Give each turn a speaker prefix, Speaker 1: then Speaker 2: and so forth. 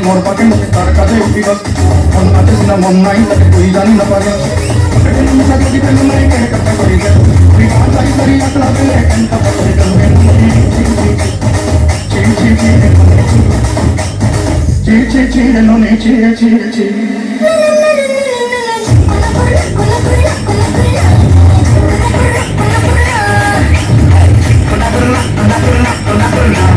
Speaker 1: Mor pakai mau tar kaje upigot on ate sina mon nai take koi jani na pare kene musa di kene nai kene kata koi ke ri ka sai sari atla ke kan ta pare kan chi no ne chi Kona